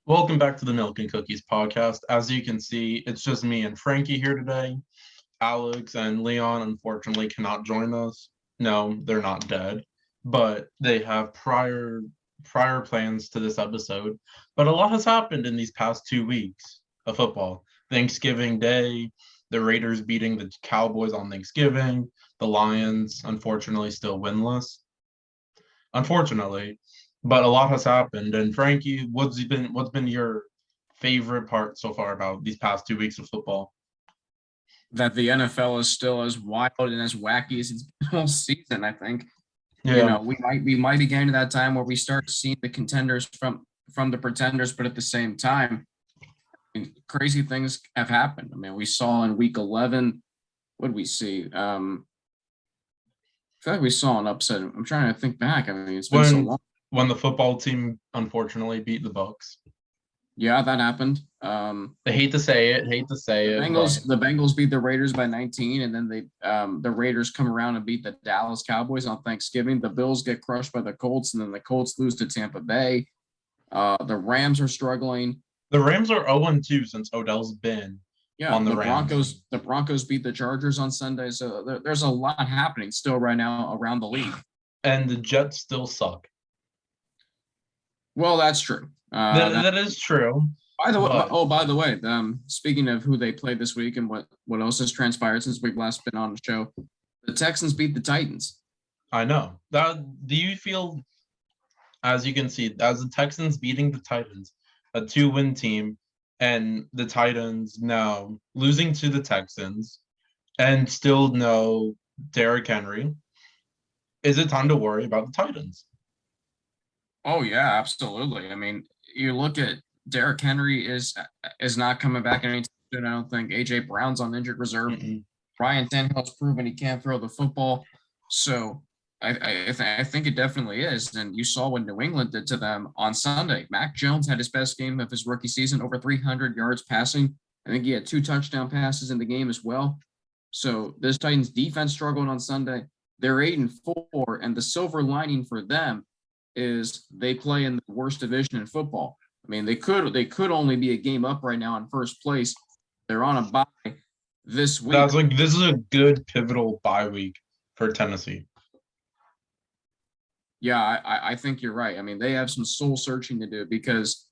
Welcome back to the Milk and Cookies podcast. As you can see, it's just me and Frankie here today. Alex and Leon unfortunately cannot join us. No, they're not dead, but they have prior plans to this episode. But a lot has happened in these past 2 weeks of football. Thanksgiving Day, the Raiders beating the Cowboys on Thanksgiving, the Lions unfortunately still winless. Unfortunately, but a lot has happened. And Frankie, what's been your favorite part so far about these past 2 weeks of football? That the NFL is still as wild and as wacky as it's been all season. I think Yeah, we might be getting to that time where we start seeing the contenders from the pretenders, but at the same time, crazy things have happened. I mean, we saw in week 11. What did we see? I feel like we saw an upset. I'm trying to think back. I mean, it's been so when long. when the football team unfortunately beat the Bucks. Yeah, that happened. I hate to say The it, but Bengals beat the Raiders by 19, and then the Raiders come around and beat the Dallas Cowboys on Thanksgiving. The Bills get crushed by the Colts, and then the Colts lose to Tampa Bay. The Rams are struggling. the Rams are 0-2 since Odell's been Yeah, on the Rams. The Broncos beat the Chargers on Sunday. So there's a lot happening still right now around the league. And the Jets still suck. Well, that's true. That is true. But By the way, speaking of who they played this week and what else has transpired since we've last been on the show, the Texans beat the Titans. I know. Do you feel, as you can see, as the Texans beating the Titans, a 2-win team, and the Titans now losing to the Texans and still no Derrick Henry, is it time to worry about the Titans? Oh yeah, absolutely. I mean, you look at Derrick Henry is not coming back anytime soon. I don't think AJ Brown's on injured reserve. Mm-mm. Ryan Tannehill's proven he can't throw the football, so I think it definitely is. And you saw what New England did to them on Sunday. Mac Jones had his best game of his rookie season, over 300 yards passing. I think he had 2 touchdown passes in the game as well. So this Titans defense struggled on Sunday. They're 8-4, and the silver lining for them is they play in the worst division in football. I mean, they could only be a game up right now in first place. They're on a bye this week. This is a good pivotal bye week for Tennessee. Yeah, I think you're right. I mean, they have some soul searching to do because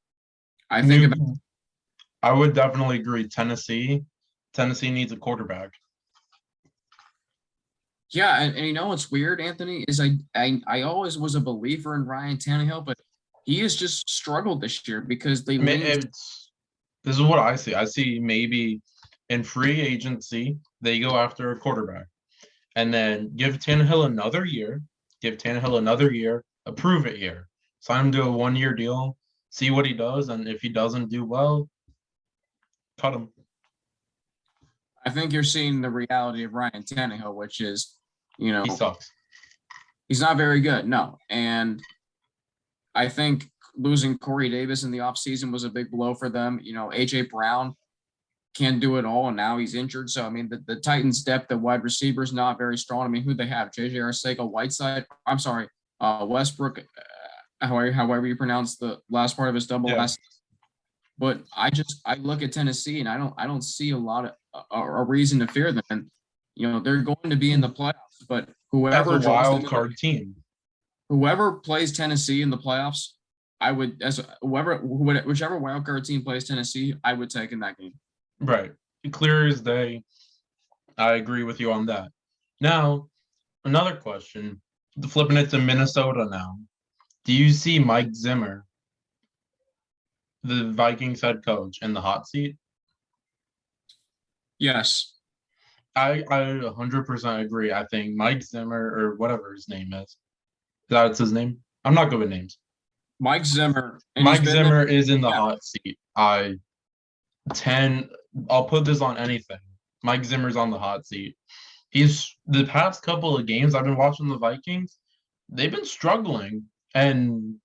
I think about I would definitely agree. Tennessee needs a quarterback. yeah, and you know what's weird, Anthony, is I always was a believer in Ryan Tannehill, but he has just struggled this year because they leaned. This is what I see. I see maybe in free agency they go after a quarterback, and then give Tannehill another year. Give Tannehill another year, a prove it year. Sign him to a 1-year deal. See what he does, and if he doesn't do well, cut him. I think you're seeing the reality of Ryan Tannehill, which is, He sucks. he's not very good. No, and I think losing Corey Davis in the offseason was a big blow for them. AJ Brown can't do it all, and now he's injured. So, I mean, the Titans' depth at wide receiver is not very strong. I mean, who they have? JJ Arcega, Whiteside. I'm sorry, Westbrook. However you pronounce the last part of his double Yeah. S. But I look at Tennessee and I don't see a lot of a reason to fear them. And they're going to be in the playoffs, but As a wild card team. whoever plays Tennessee in the playoffs, I would whichever wild card team plays Tennessee, I would take in that game. Right. Clear as day. I agree with you on that. Now, another question. Flipping it to Minnesota now. Do you see Mike Zimmer, the Vikings head coach, in the hot seat? Yes, I 100% agree. I think Mike Zimmer, or whatever his name is, that's his name. I'm not good with names. Mike Zimmer, and Mike Zimmer is in the yeah. hot seat. I'll put this on anything. Mike Zimmer's on the hot seat. He's the past couple of games I've been watching the Vikings, they've been struggling, and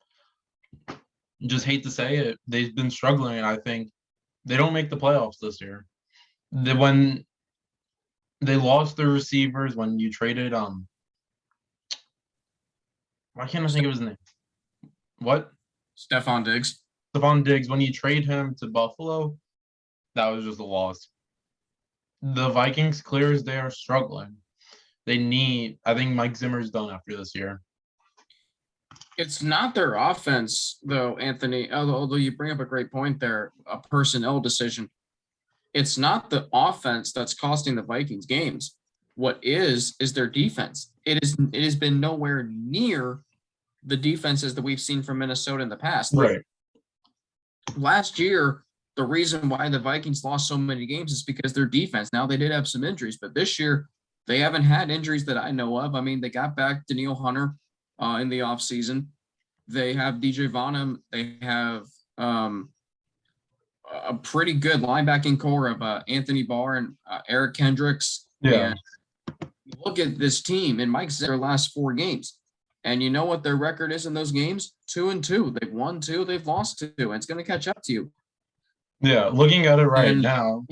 just hate to say it, they've been struggling, and I think they don't make the playoffs this year. When they lost their receivers, when you traded why can't I think of his name? What? Stephon Diggs. Stephon Diggs, when you trade him to Buffalo, that was just a loss. The Vikings, clear as they are struggling. I think Mike Zimmer's done after this year. It's not their offense, though, Anthony, although you bring up a great point there, a personnel decision. It's not the offense that's costing the Vikings games. What is their defense. It has been nowhere near the defenses that we've seen from Minnesota in the past. Right. Last year, the reason why the Vikings lost so many games is because their defense. Now, they did have some injuries, but this year they haven't had injuries that I know of. I mean, they got back Danielle Hunter in the offseason. They have DJ Vonham. They have a pretty good linebacking core of Anthony Barr and Eric Kendricks. Yeah. And look at this team in Mike's their last 4 games. And you know what their record is in those games? 2-2. They've won 2, they've lost 2, and it's going to catch up to you. Yeah, looking at it right now.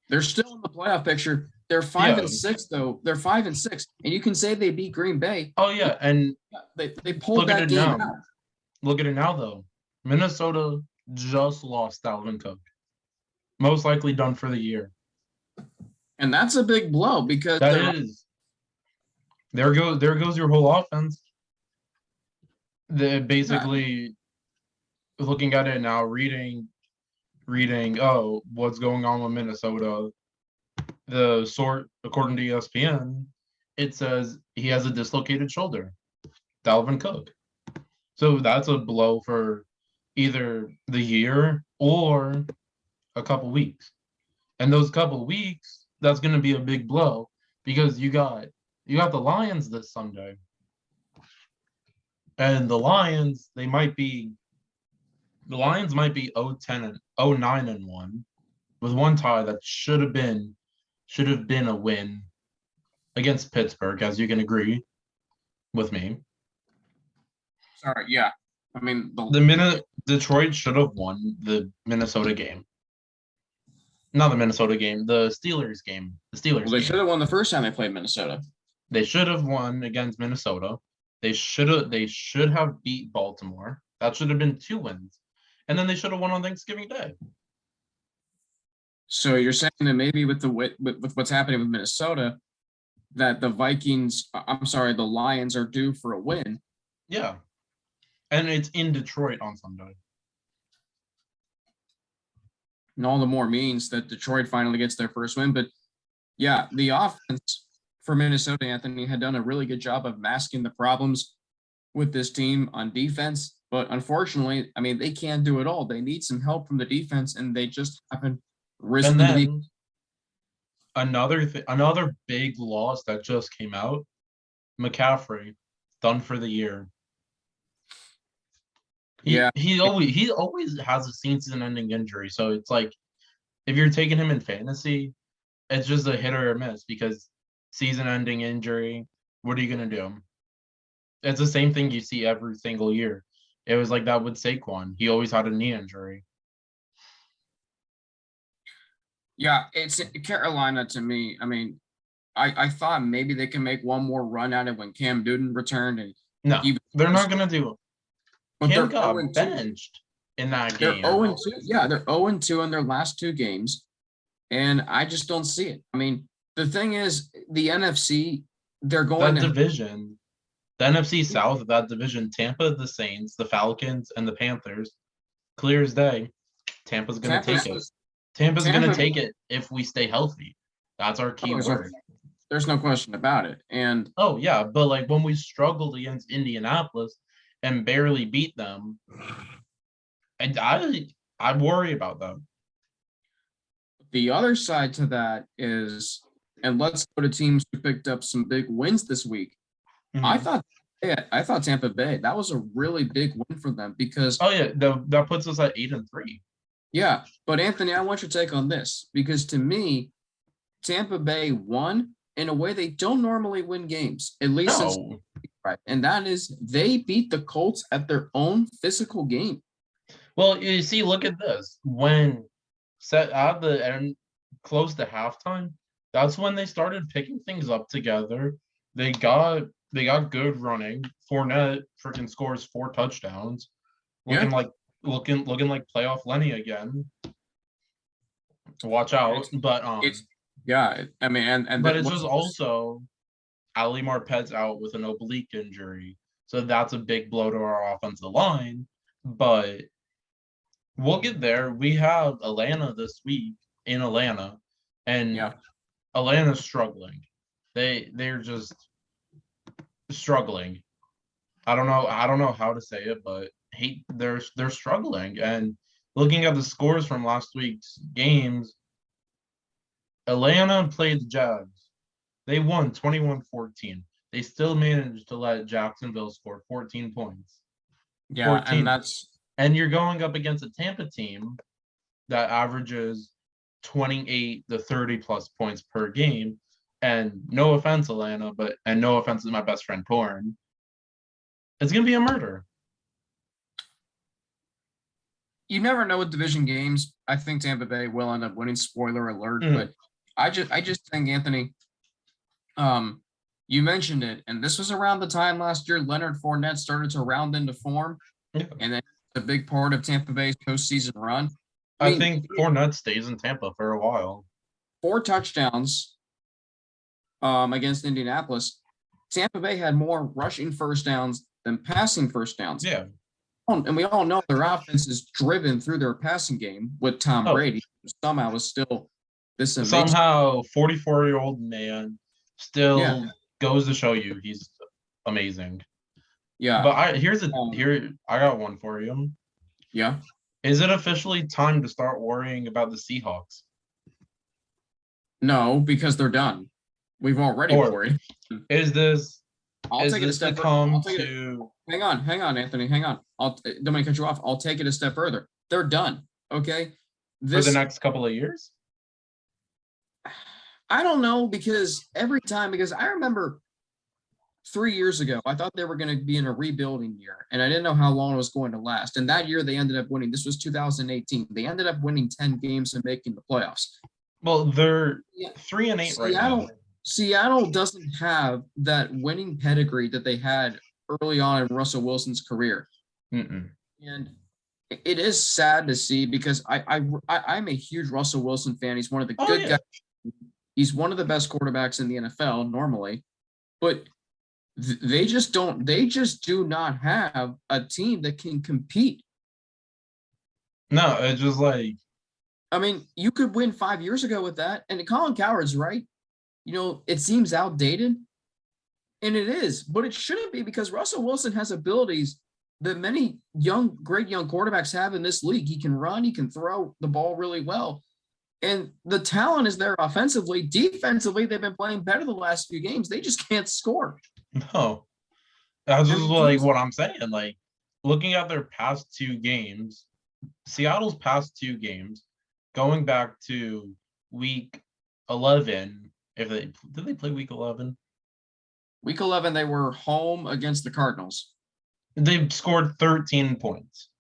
They're still in the playoff picture. They're 5-6, though. They're 5-6. And you can say they beat Green Bay. Oh, yeah. And they pulled that game out. Look at it now, though. Minnesota just lost Dalvin Cook. Most likely done for the year. And that's a big blow because that is. There goes your whole offense. They basically looking at it now, reading, what's going on with Minnesota. The sort, according to ESPN, it says he has a dislocated shoulder. Dalvin Cook. So that's a blow for either the year or a couple weeks. And those couple weeks, that's going to be a big blow because you got the Lions this Sunday. And the Lions might be 0-10 and 0-9-1 with one tie that should have been a win against Pittsburgh, as you can agree with me. Sorry, yeah. I mean, Detroit should have won the Minnesota game. Not the Minnesota game, the Steelers game. They should have won the first time they played Minnesota. They should have won against Minnesota. They should have beat Baltimore. That should have been 2 wins. And then they should have won on Thanksgiving Day. So you're saying that maybe with what's happening with Minnesota, that the Lions are due for a win. Yeah. And it's in Detroit on Sunday. And all the more means that Detroit finally gets their first win. But yeah, the offense for Minnesota, Anthony, had done a really good job of masking the problems with this team on defense. But unfortunately, I mean, they can't do it all. They need some help from the defense, and they just haven't risen to the. Another big loss that just came out, McCaffrey, done for the year. He always has a season-ending injury. So it's like, if you're taking him in fantasy, it's just a hit or a miss because season-ending injury, what are you going to do? It's the same thing you see every single year. It was like that with Saquon. He always had a knee injury. Yeah, it's Carolina to me. I mean, I thought maybe they can make one more run at it when Cam Newton returned. And no, they're not going to do it. Cam got benched in that game. They're 0-2. Yeah, they're 0-2 in their last 2 games. And I just don't see it. I mean, the thing is, the NFC, they're going that division. The NFC South of that division, Tampa, the Saints, the Falcons, and the Panthers, clear as day, Tampa's going to take it. Tampa's going to take it if we stay healthy. That's our key word. There's no question about it. And oh, yeah, but like when we struggled against Indianapolis and barely beat them, and I worry about them. The other side to that is, and let's go to teams who picked up some big wins this week. Mm-hmm. I thought Tampa Bay, that was a really big win for them because that puts us at 8-3. Yeah, but Anthony, I want your take on this because to me, Tampa Bay won in a way they don't normally win games, at least right, and that is they beat the Colts at their own physical game. Well, you see, look at this. When set at the end, close to halftime, that's when they started picking things up together. They got good running. Fournette freaking scores 4 touchdowns. looking Yeah. like looking like playoff Lenny again. Watch out, but It's yeah. I mean, and but that it's what just also Ali Marpet's out with an oblique injury, so that's a big blow to our offensive line. But we'll get there. We have Atlanta this week in Atlanta, and yeah. Atlanta's struggling. They're just struggling. I don't know how to say it, but they're struggling. And looking at the scores from last week's games, Atlanta played the Jags. They won 21-14. They still managed to let Jacksonville score 14 points. Yeah, and 14. that's And you're going up against a Tampa team that averages 28 to 30 plus points per game. And no offense, Atlanta, and no offense to my best friend Torn, it's gonna be a murder. you never know with division games. I think Tampa Bay will end up winning. Spoiler alert, but I just think Anthony, you mentioned it, and this was around the time last year Leonard Fournette started to round into form, and then a big part of Tampa Bay's postseason run. I think Fournette stays in Tampa for a while. 4 touchdowns against Indianapolis. Tampa Bay had more rushing first downs than passing first downs. Yeah. And we all know their offense is driven through their passing game with Tom Brady. Somehow is still this amazing. Somehow 44-year-old man still goes to show you he's amazing. Yeah. But I got one for you. Yeah. Is it officially time to start worrying about the Seahawks? No, because they're done. We've already worried. Is this I'll take it a step further. Hang on, Anthony. Hang on. Don't want to cut you off. I'll take it a step further. They're done. Okay. For the next couple of years? I don't know, because I remember 3 years ago, I thought they were going to be in a rebuilding year, and I didn't know how long it was going to last. And that year they ended up winning. This was 2018. They ended up winning 10 games and making the playoffs. Well, they're 3-8 right now. Seattle doesn't have that winning pedigree that they had early on in Russell Wilson's career. And it is sad to see, because I'm a huge Russell Wilson fan. He's one of the good guys. He's one of the best quarterbacks in the NFL normally, but they just do not have a team that can compete. No, it's just like, I mean, you could win 5 years ago with that. And Colin Cowherd's right. You know, it seems outdated, and it is, but it shouldn't be, because Russell Wilson has abilities that many great young quarterbacks have in this league. He can run, he can throw the ball really well. And the talent is there offensively. Defensively, they've been playing better the last few games. They just can't score. No. That's just like what I'm saying. Like, looking at their past 2 games, Seattle's past 2 games, going back to week 11, did they play week 11? Week 11, they were home against the Cardinals. They scored 13 points.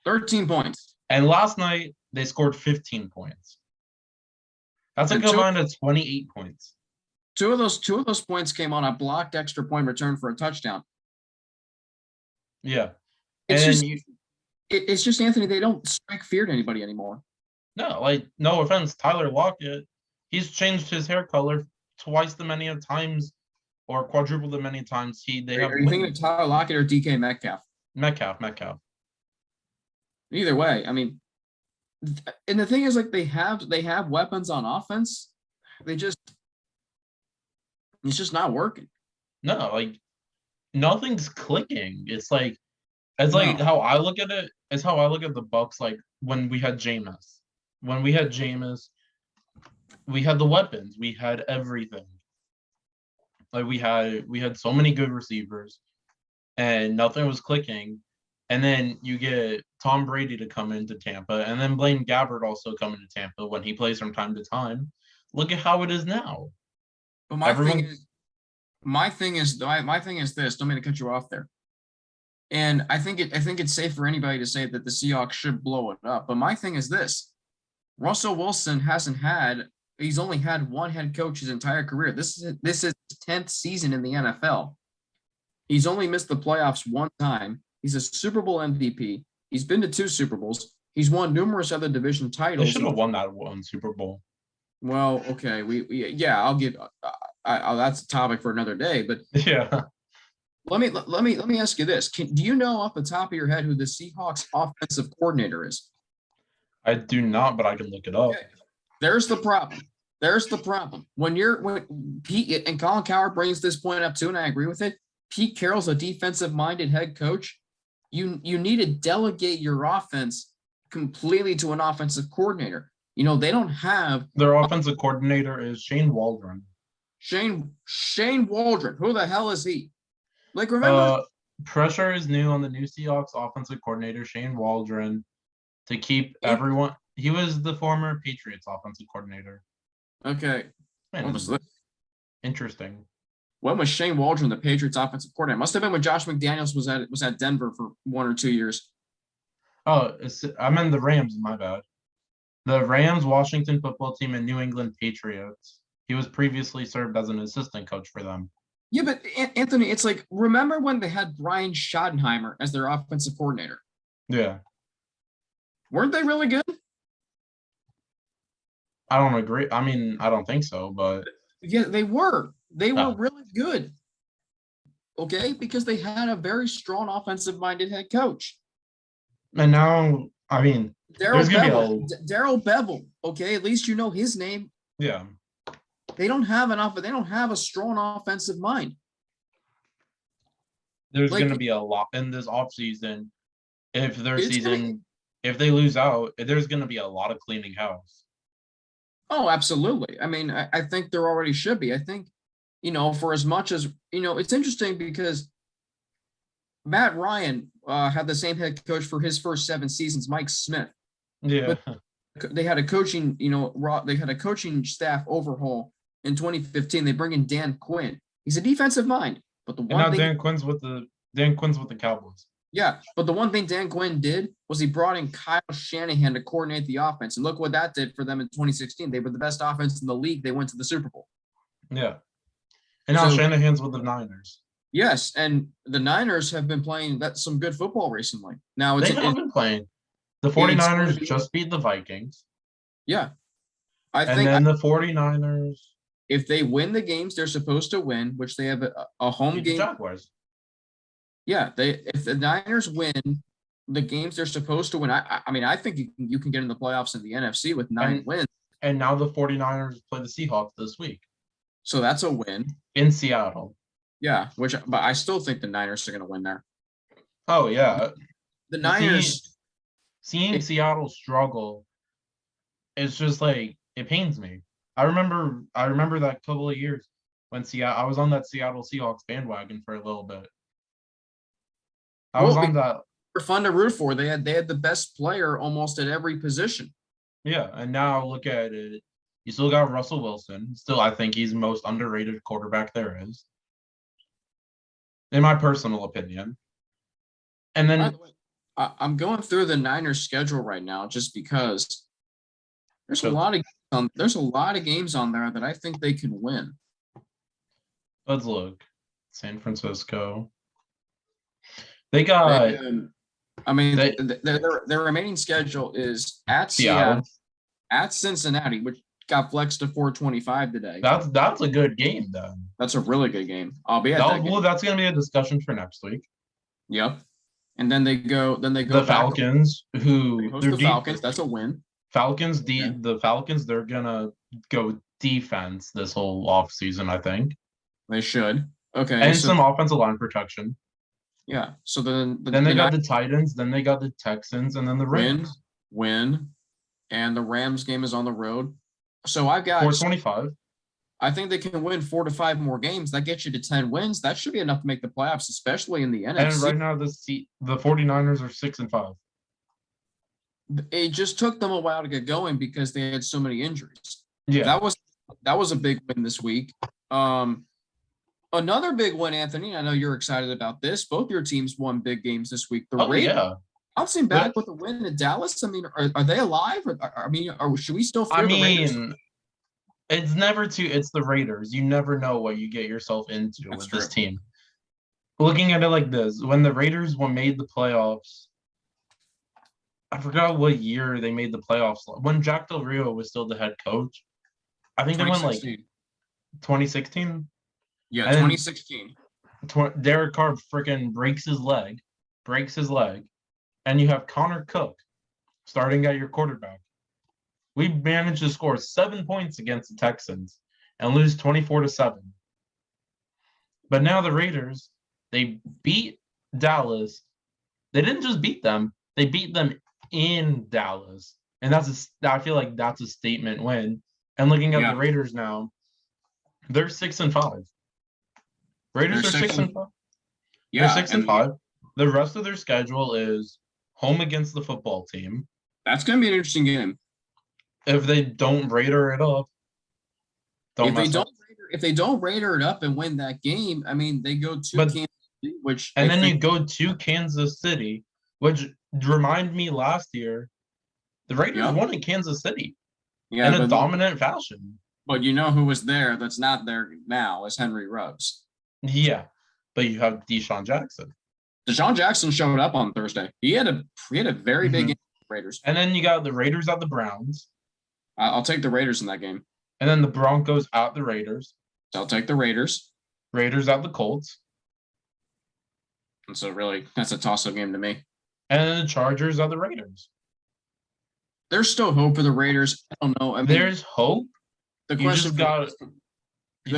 13 points. And last night, they scored 15 points. That's a combined of 28 points. Two of those points came on a blocked extra point return for a touchdown. Yeah. It's just, Anthony, they don't strike fear to anybody anymore. No, like, no offense, Tyler Lockett, he's changed his hair color twice the many of times, or quadruple the many times Are you thinking of Tyler Lockett or DK Metcalf? Metcalf. Either way, I mean, and the thing is, like, they have weapons on offense. It's just not working. No, like, nothing's clicking. It's like how I look at it. It's how I look at the Bucks. Like, when we had Jameis, we had the weapons, we had everything. Like, we had so many good receivers, and nothing was clicking. And then you get Tom Brady to come into Tampa, and then Blaine Gabbert also coming to Tampa when he plays from time to time. Look at how it is now. But my thing is this. Don't mean to cut you off there. And I think it's safe for anybody to say that the Seahawks should blow it up. But my thing is this: Russell Wilson he's only had one head coach his entire career. This is his 10th season in the NFL. He's only missed the playoffs one time. He's a Super Bowl MVP. He's been to 2 Super Bowls. He's won numerous other division They titles. should have won that one Super Bowl. Well, okay, I'll give. That's a topic for another day. But Yeah, let me ask you this: do you know off the top of your head who the Seahawks offensive coordinator is? I do not, but I can look it up. Okay. There's the problem. When Pete and Colin Cowherd brings this point up too, and I agree with it. Pete Carroll's a defensive-minded head coach. You need to delegate your offense completely to an offensive coordinator. They don't have their offensive coordinator is Shane Waldron. Shane Waldron. Who the hell is he? Like, remember? Pressure is new on the new Seahawks offensive coordinator, Shane Waldron, to keep everyone. He was the former Patriots offensive coordinator. Okay. Man, interesting. When was Shane Waldron the Patriots offensive coordinator? Must have been when Josh McDaniels was at Denver for 1 or 2 years. Oh, I'm in the Rams. My bad. The Rams, Washington football team, and New England Patriots. He was previously served as an assistant coach for them. Yeah, but Anthony, it's like, remember when they had Brian Schottenheimer as their offensive coordinator? Yeah. Weren't they really good? I don't agree. I mean, I don't think so, but yeah, they were. They were really good. Okay, because they had a very strong offensive-minded head coach. And now, I mean, Darrell Bevel. Okay, at least you know his name. Yeah. They don't have a strong offensive mind. There's going to be a lot in this offseason. If they lose out, there's going to be a lot of cleaning house. Oh, absolutely. I mean, I think there already should be. I think, for as much as, it's interesting because Matt Ryan had the same head coach for his first 7 seasons, Mike Smith. Yeah. But they had a coaching, they had a coaching staff overhaul in 2015. They bring in Dan Quinn. He's a defensive mind, but Dan Quinn's with the Cowboys. Yeah, but the one thing Dan Quinn did was he brought in Kyle Shanahan to coordinate the offense, and look what that did for them in 2016. They were the best offense in the league. They went to the Super Bowl. Yeah, and now Shanahan's with the Niners. Yes, and the Niners have been playing some good football recently. Now they have been playing. The 49ers just beat the Vikings. Yeah. And the 49ers, if they win the games they're supposed to win, which they have a home game. Jaguars. Yeah, if the Niners win the games they're supposed to win, I mean, I think you can get in the playoffs in the NFC with 9 wins. And now the 49ers play the Seahawks this week. So that's a win. In Seattle. Yeah, but I still think the Niners are going to win there. Oh, yeah. The Niners. Seeing Seattle struggle, it's just like, it pains me. I remember that couple of years when I was on that Seattle Seahawks bandwagon for a little bit. I was on that. They're fun to root for. They had the best player almost at every position. Yeah, and now look at it. You still got Russell Wilson. Still, I think he's the most underrated quarterback there is, in my personal opinion. And then I'm going through the Niners schedule right now just because there's a lot of games on there that I think they can win. Let's look. San Francisco. They got. Their remaining schedule is at Seattle, at Cincinnati, which got flexed to 425 today. That's a good game, then. That's a really good game. I'll be at that game. That's going to be a discussion for next week. Yep. And then they go. The Falcons, the Falcons. That's a win. Falcons. The Falcons. They're gonna go defense this whole offseason, I think. They should. Okay. And some offensive line protection. Yeah. So then they got the Titans, then they got the Texans, and then the Rams. Win. And the Rams game is on the road. So I've got 425. I think they can win 4 to 5 more games. That gets you to 10 wins. That should be enough to make the playoffs, especially in the NFC. And right now, the 49ers are 6-5. It just took them a while to get going because they had so many injuries. Yeah. That was a big win this week. Another big win, Anthony. I know you're excited about this. Both your teams won big games this week. The Ravens bouncing back with a win in Dallas. I mean, are they alive? Or should we still fear the Raiders? It's the Raiders. You never know what you get yourself into with this team. Looking at it like this, when the Raiders made the playoffs I forgot what year they made the playoffs. When Jack Del Rio was still the head coach. I think they won like 2016. 2016. Yeah, And then 2016. Derek Carr freaking breaks his leg, and you have Connor Cook starting at your quarterback. We managed to score 7 points against the Texans and lose 24-7. But now the Raiders, they beat Dallas. They didn't just beat them; they beat them in Dallas, and I feel like that's a statement win. And looking at the Yeah, Raiders now, they're 6-5. they're Raiders are six. 6-5. They're Yeah, six and and five. The rest of their schedule is home against the football team. that's going to be an interesting game. If they don't Raider it up, don't If they mess don't, up. if they don't Raider it up and win that game, I mean, they go to But Kansas City, which and I then think, you go to Kansas City, which remind me last year, the Raiders yep, won in Kansas City yeah, in a dominant fashion. but you know who was there that's not there now is Henry Ruggs. Yeah, but you have Deshaun Jackson. Deshaun Jackson showed up on Thursday. He had a very big game for the Raiders. And then you got the Raiders at the Browns. I'll take the Raiders in that game. And then the Broncos at the Raiders. So I'll take the Raiders. Raiders at the Colts. And so really, that's a toss-up game to me. And then the Chargers at the Raiders. There's still hope for the Raiders. I don't know. I mean, There's hope. The You question just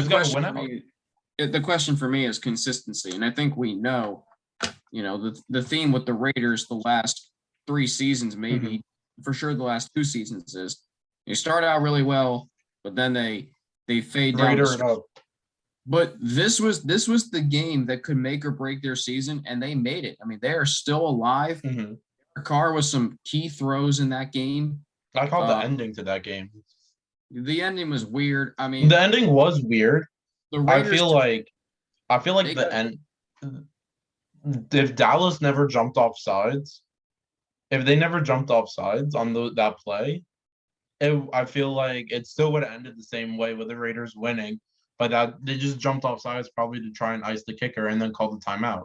for got to win out. The question for me is consistency, and I think we know, the theme with the Raiders the last 3 seasons, maybe for sure the last 2 seasons is you start out really well, but then they fade down. Raider it up. But this was the game that could make or break their season, and they made it. I mean, they are still alive. Carr was some key throws in that game. I called the ending to that game. The ending was weird. I mean, the ending was weird. The Raiders, I feel like the end. If Dallas never jumped off sides, if they never jumped off sides on that play, I feel like it still would have ended the same way with the Raiders winning. But that they just jumped off sides probably to try and ice the kicker and then call the timeout.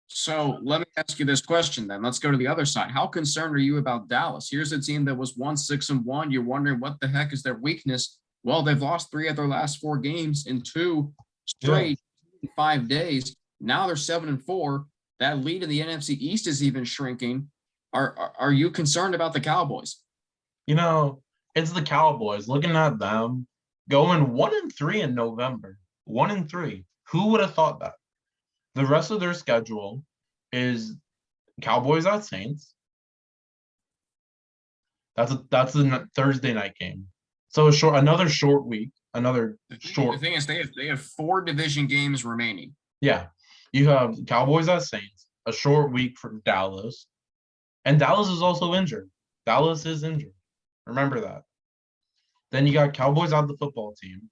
So let me ask you this question then. Let's go to the other side. How concerned are you about Dallas? Here's a team that was 6-1. You're wondering what the heck is their weakness. Well, they've lost 3 of their last 4 games in 2 straight 5 days. Now they're 7-4. That lead in the NFC East is even shrinking. Are you concerned about the Cowboys? It's the Cowboys. Looking at them going 1-3 in November. 1-3. Who would have thought that? The rest of their schedule is Cowboys at Saints. That's a Thursday night game. So another short week. The thing is, they have 4 division games remaining. Yeah, you have Cowboys at Saints. A short week for Dallas, and Dallas is also injured. Dallas is injured. Remember that. Then you got Cowboys at the football team.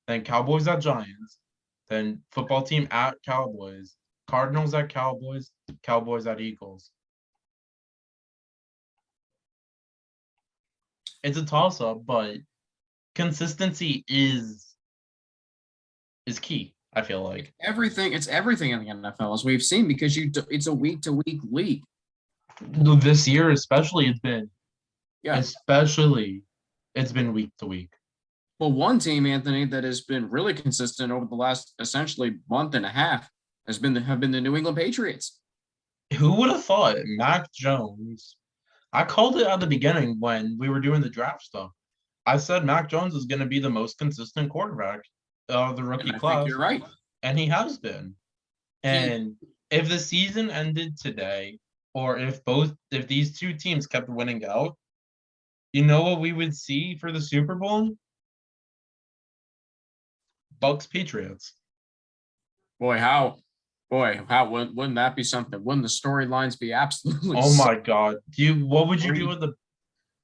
Then Cowboys at Giants. Then football team at Cowboys, Cardinals at Cowboys, Cowboys at Eagles. It's a toss-up, but consistency is key, I feel like. It's everything in the NFL, as we've seen, because it's a week-to-week league. This year especially, it's been week-to-week. Well, one team, Anthony, that has been really consistent over the last essentially month and a half have been the New England Patriots. Who would have thought Mac Jones? I called it at the beginning when we were doing the draft stuff. I said Mac Jones is going to be the most consistent quarterback of the rookie class. I think you're right. And he has been. And if the season ended today, or if these 2 teams kept winning out, you know what we would see for the Super Bowl? Bucks Patriots. Wouldn't that be something? Wouldn't the storylines be absolutely? Oh my God! What would you do with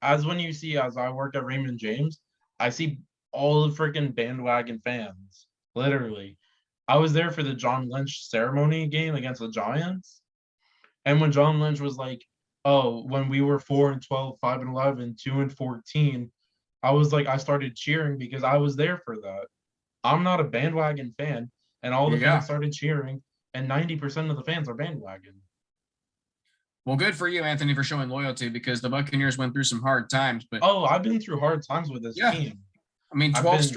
as I work at Raymond James, I see all the freaking bandwagon fans. Literally, I was there for the John Lynch ceremony game against the Giants, and when John Lynch was like, "Oh, when we were 4-12, 5-11, 2-14," I was like, I started cheering because I was there for that. I'm not a bandwagon fan, and all the fans started cheering, and 90% of the fans are bandwagon. Well, good for you, Anthony, for showing loyalty because the Buccaneers went through some hard times. But Oh, I've been through hard times with this yeah, team. I mean, I've 12 been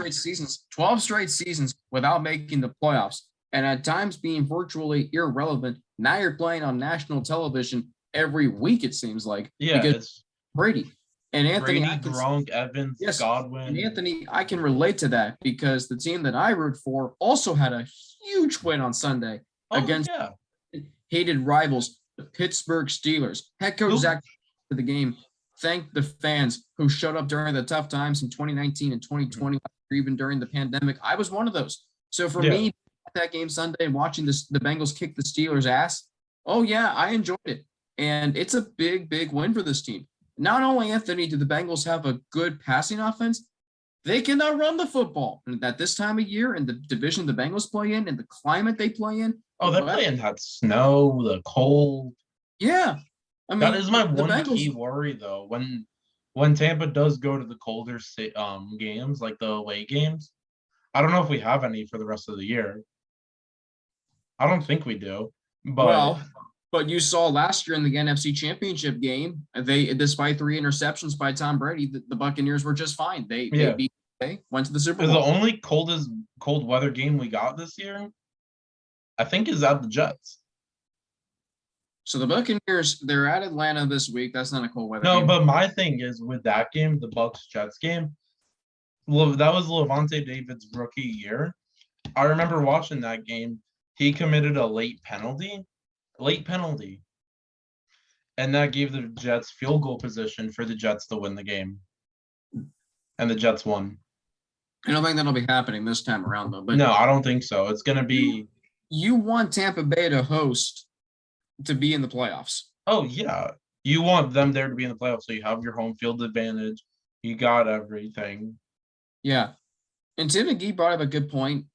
straight seasons without making the playoffs and at times being virtually irrelevant. Now you're playing on national television every week, it seems like, yeah, because it's Brady and Anthony. Brady, Gronk, Evans, Yes, and Godwin. Anthony, I can relate to that because the team that I root for also had a huge win on Sunday against hated rivals, the Pittsburgh Steelers. Head coach Zach to the game thanked the fans who showed up during the tough times in 2019 and 2020, or even during the pandemic. I was one of those. So for me, at that game Sunday and watching the Bengals kick the Steelers' ass, oh yeah, I enjoyed it. And it's a big, big win for this team. Not only, Anthony, do the Bengals have a good passing offense, they cannot run the football. And at this time of year, in the division the Bengals play in, and the climate they play in. Oh, they're playing that snow, the cold. Yeah. I mean, that is my the one Bengals, key worry, though. When Tampa does go to the colder games, like the away games, I don't know if we have any for the rest of the year. I don't think we do. But you saw last year in the NFC Championship game, despite 3 interceptions by Tom Brady, the Buccaneers were just fine. They went to the Super Bowl. The only cold weather game we got this year, I think, is at the Jets. So the Buccaneers, they're at Atlanta this week. That's not a cold weather game. No, but my thing is with that game, the Bucs-Jets game, that was Levante David's rookie year. I remember watching that game. He committed a late penalty, and that gave the Jets field goal position for the Jets to win the game. And the Jets won. I don't think that'll be happening this time around, though. But no, I don't think so. It's going to be. You want Tampa Bay to host to be in the playoffs. Oh, yeah. You want them there to be in the playoffs, so you have your home field advantage. You got everything. Yeah. And Tim McGee brought up a good point.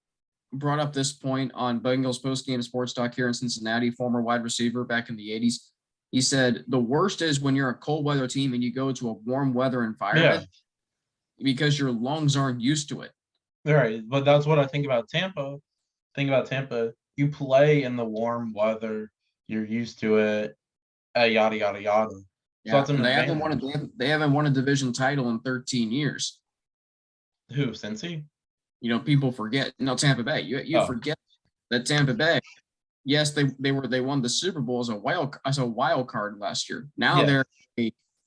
Brought up this point on Bengals postgame sports talk here in Cincinnati, former wide receiver back in the 80s. He said the worst is when you're a cold weather team and you go to a warm weather environment because your lungs aren't used to it. Right. But that's what I think about Tampa. You play in the warm weather. You're used to it. Yada, yada, yada. So that's an advantage. They haven't won a division title in 13 years. Who, Cincy? People forget. No, Tampa Bay. You forget that Tampa Bay. Yes, they won the Super Bowl as a wild card last year. Now they're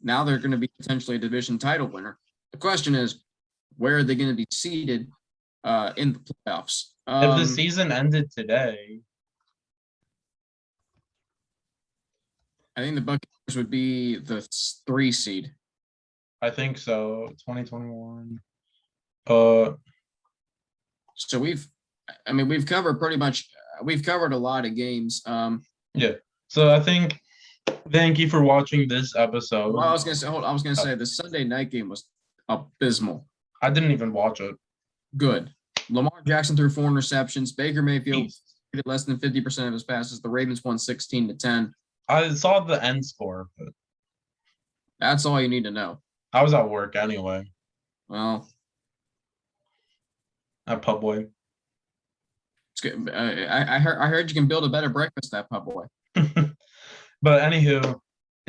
going to be potentially a division title winner. The question is, where are they going to be seated in the playoffs? If the season ended today, I think the Buccaneers would be the 3 seed. I think so. 2021. So we've covered a lot of games. So I think, thank you for watching this episode. Well, I was gonna say the Sunday night game was abysmal. I didn't even watch it. Good. Lamar Jackson threw 4 interceptions. Baker Mayfield did less than 50% of his passes. The Ravens won 16-10. I saw the end score, but that's all you need to know. I was at work anyway. Well, at Pub Boy. It's good. I heard you can build a better breakfast at Pub Boy. But anywho,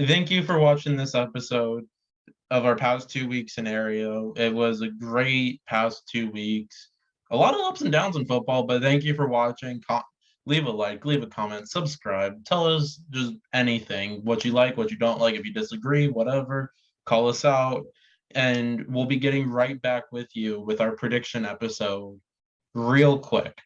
thank you for watching this episode of our past 2 week scenario. It was a great past 2 weeks. A lot of ups and downs in football, but thank you for watching. Leave a like, leave a comment, subscribe. Tell us just anything, what you like, what you don't like. If you disagree, whatever, call us out. And we'll be getting right back with you with our prediction episode real quick.